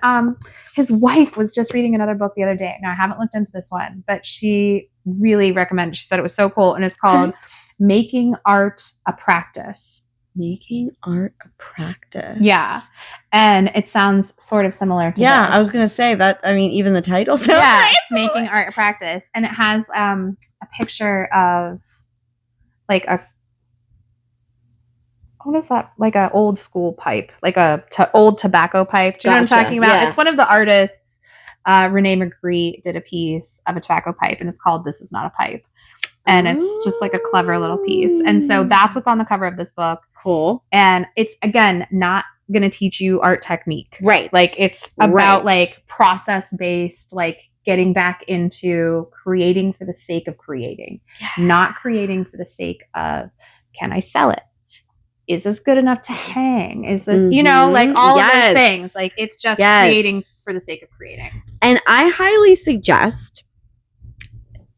his wife was just reading another book the other day. Now I haven't looked into this one, but she really recommended. She said it was so cool, and it's called Making Art a Practice. Making art a practice. Yeah. And it sounds sort of similar to this. I was going to say that. I mean, even the title sounds nice. Making art a practice. And it has a picture of like what is that? Like a old school pipe, like a old tobacco pipe. Do you know what I'm talking about? It's one of the artists, Renee Magritte, did a piece of a tobacco pipe, and it's called This Is Not a Pipe. And it's just like a clever little piece. And so that's what's on the cover of this book. Cool. And it's, again, not going to teach you art technique. Right. Like it's about like process-based, like getting back into creating for the sake of creating, not creating for the sake of, can I sell it? Is this good enough to hang? Is this, you know, like all of those things. Like it's just creating for the sake of creating. And I highly suggest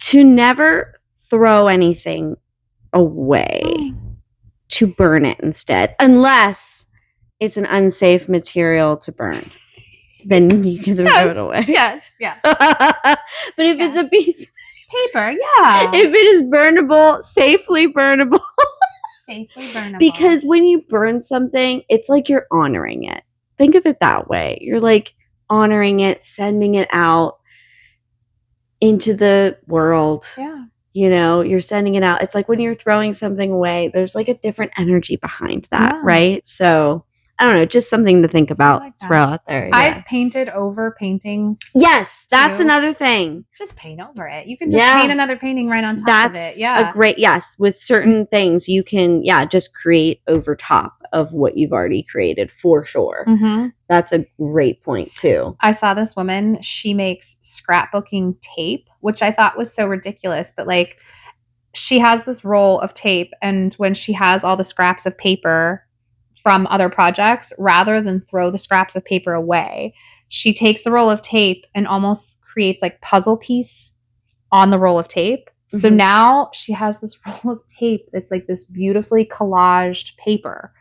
to never throw anything away, to burn it instead, unless it's an unsafe material to burn. Then you can throw it away. Yes. But if it's a piece of paper, if it is burnable, safely burnable. Because when you burn something, it's like you're honoring it. Think of it that way. You're like honoring it, sending it out into the world. Yeah. you're sending it out. It's like when you're throwing something away, there's like a different energy behind that, right? So I don't know, just something to think about, throw out there. Yeah. I've painted over paintings. Yes, that's another thing. Just paint over it. You can just paint another painting right on top of it. Yeah. Yes, with certain things you can, just create over top of what you've already created for sure. Mm-hmm. That's a great point too. I saw this woman, she makes scrapbooking tape, which I thought was so ridiculous, but like she has this roll of tape, and when she has all the scraps of paper from other projects, rather than throw the scraps of paper away, she takes the roll of tape and almost creates like puzzle piece on the roll of tape. Mm-hmm. So now she has this roll of tape that's like this beautifully collaged paper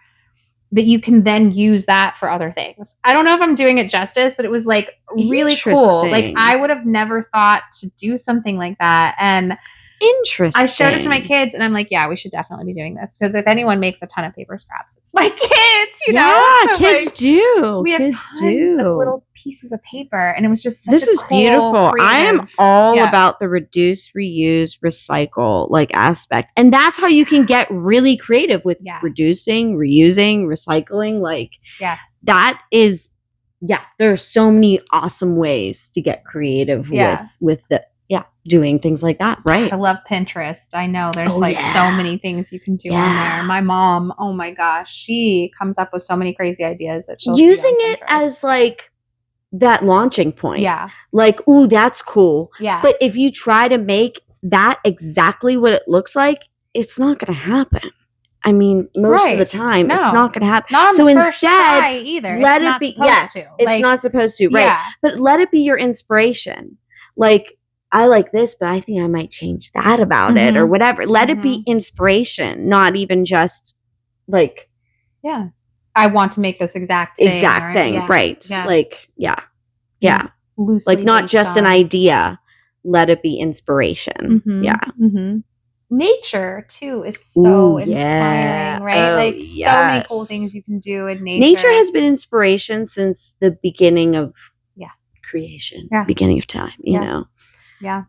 that you can then use that for other things. I don't know if I'm doing it justice, but it was like really cool. Like I would have never thought to do something like that. And interesting. I showed it to my kids and I'm like, yeah, we should definitely be doing this, because if anyone makes a ton of paper scraps, it's my kids, you know? Yeah, so kids like, do. We have kids tons of little pieces of paper, and it was just such this a is cool, beautiful. Creative, I am all about the reduce, reuse, recycle like aspect. And that's how you can get really creative with reducing, reusing, recycling. Like that is there are so many awesome ways to get creative with the doing things like that, right? I love Pinterest. I know there's so many things you can do on there. My mom, oh my gosh, she comes up with so many crazy ideas that she'll using it as like that launching point. Yeah. Like, ooh, that's cool. Yeah. But if you try to make that exactly what it looks like, it's not going to happen. I mean, most of the time, it's not going to happen. Not so the instead, first either. Let it be. Yes, it's not supposed to. Right. Yeah. But let it be your inspiration. Like, I like this, but I think I might change that about it or whatever. Let it be inspiration, not even just like, I want to make this exact thing. Right. Yeah. Like, loosely like not just an idea. Let it be inspiration. Mm-hmm. Yeah. Mm-hmm. Nature too is so inspiring, right? Like so many cool things you can do in nature. Nature has been inspiration since the beginning of creation, beginning of time, you know. Yeah.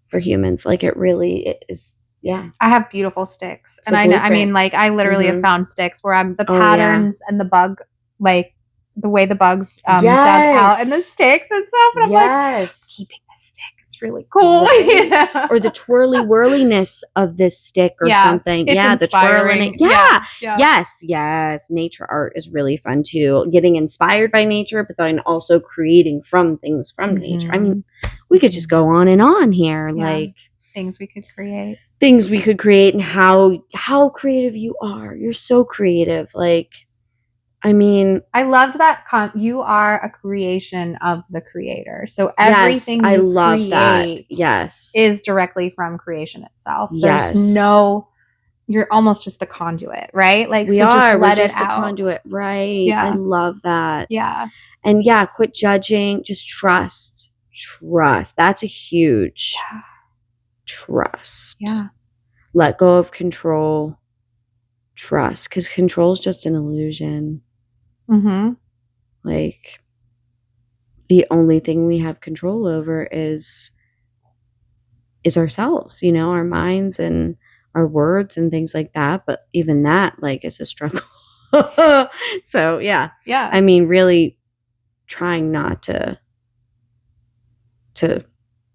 For humans, like it really is. Yeah. I have beautiful sticks. And I know, I mean, like I literally have found sticks where I'm the patterns and the bug, like the way the bugs dug out and the sticks and stuff. And I'm like, keeping this stick. It's really cool. Right. Or the twirly whirliness of this stick or something. The twirling. Yes. Nature art is really fun too. Getting inspired by nature, but then also creating from things from nature. I mean, we could just go on and on here. Like things we could create. And how creative you are. You're so creative. Like, I mean, I loved that you are a creation of the creator. So everything you create that. Yes. is directly from creation itself. Yes. There's you're almost just the conduit, right? Like we're just the conduit, right? Yeah. I love that. Yeah. And quit judging, just trust. That's a huge trust. Yeah. Let go of control. Trust, because control is just an illusion. Mm-hmm. Like the only thing we have control over is ourselves, our minds and our words and things like that. But even that, like, is a struggle. So I mean, really trying not to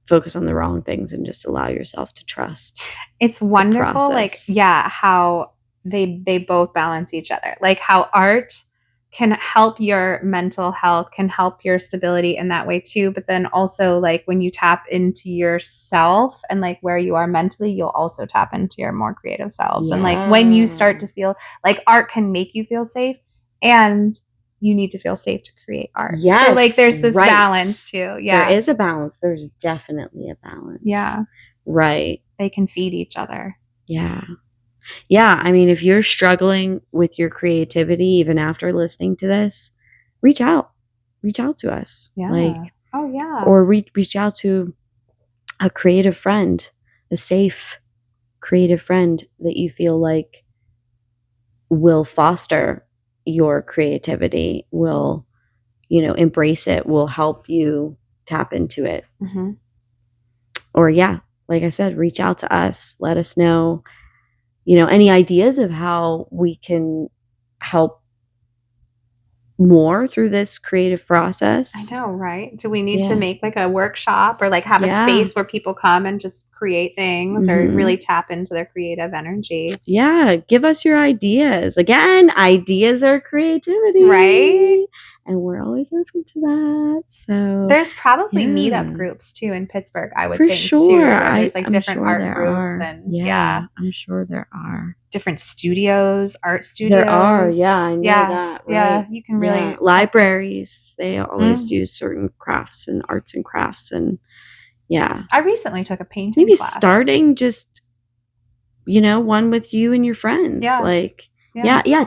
focus on the wrong things and just allow yourself to trust. It's wonderful, like how they both balance each other. Like how art can help your mental health, can help your stability in that way too. But then also like when you tap into yourself and like where you are mentally, you'll also tap into your more creative selves. And like when you start to feel like art can make you feel safe, and you need to feel safe to create art. Yes. So like there's this balance too. Yeah. There is a balance. There's definitely a balance. Yeah. Right. They can feed each other. Yeah. Yeah, I mean, if you're struggling with your creativity, even after listening to this, reach out to us. Yeah. Like, or reach out to a creative friend, a safe creative friend that you feel like will foster your creativity, will, embrace it, will help you tap into it. Mm-hmm. Or like I said, reach out to us. Let us know, any ideas of how we can help more through this creative process. I know, right? Do we need to make like a workshop or like have a space where people come and just create things or really tap into their creative energy? Yeah, give us your ideas. Again, ideas are creativity. Right? And we're always open to that. So there's probably meetup groups too in Pittsburgh, I would think sure. too. There's like different art there groups are. and I'm sure there are. Different studios, art studios. There are, I know that. Right? Yeah, you can really libraries, they always do certain crafts and arts and crafts and I recently took a painting class. Starting just one with you and your friends.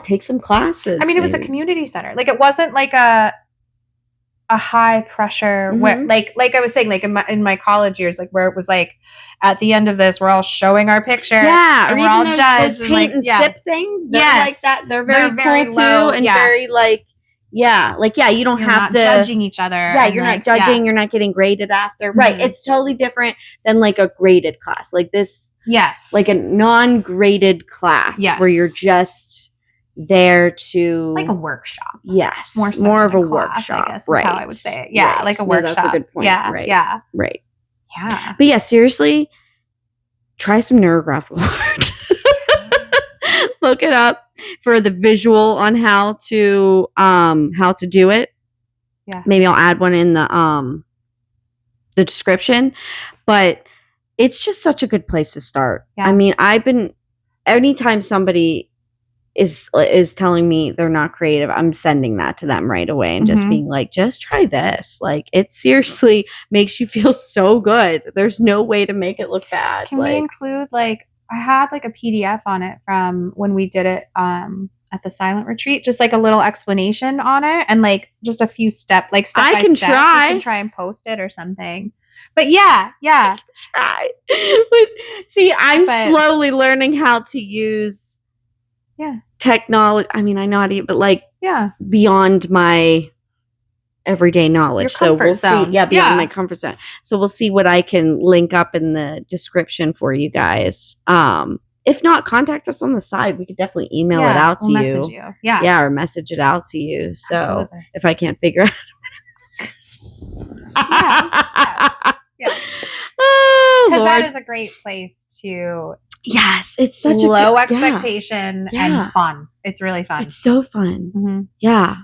Take some classes. I mean, it was a community center. Like it wasn't like a high pressure where like I was saying, like in my college years, like where it was like at the end of this we're all showing our picture and or we're all judged those paint and sip things. They're like that. They're very cool low, too and very like you don't you're have not to judging each other. You're not judging, you're not getting graded after. Right. It's totally different than like a graded class. Like this like a non-graded class where you're just there to like a workshop. Yes. So more of a class, workshop. I guess, right. Is how I would say it. Yeah. Right. Like a workshop. That's a good point. Right. Right. Yeah. But seriously, try some neurographical art. Look it up for the visual on how to do it. Yeah. Maybe I'll add one in the description. But it's just such a good place to start. Yeah. I mean, anytime somebody is telling me they're not creative, I'm sending that to them right away and just being like, just try this. Like it seriously makes you feel so good. There's no way to make it look bad. Can we include I had like a PDF on it from when we did it at the silent retreat, just like a little explanation on it and like just a few step by step. I can try. You can try and post it or something. But yeah. Try. See, I'm slowly learning how to use technology. I mean, I know how to, but beyond my everyday knowledge. So we'll see. Yeah, beyond my comfort zone. So we'll see what I can link up in the description for you guys. If not, contact us on the side. We could definitely email it out to you. Or message it out to you. So absolutely. If I can't figure out. Yes. Oh, because that is a great place to. Yes, it's such low expectation and fun. It's really fun. It's so fun. Mm-hmm. Yeah.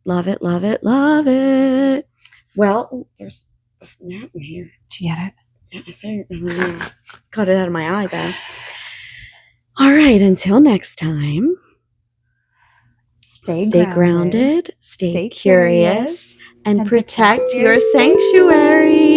Love it, love it, love it. Well, there's a snap in here. Did you get it? Yeah, I think. Got it out of my eye, though. All right, until next time. Stay grounded, stay curious, and protect your sanctuary.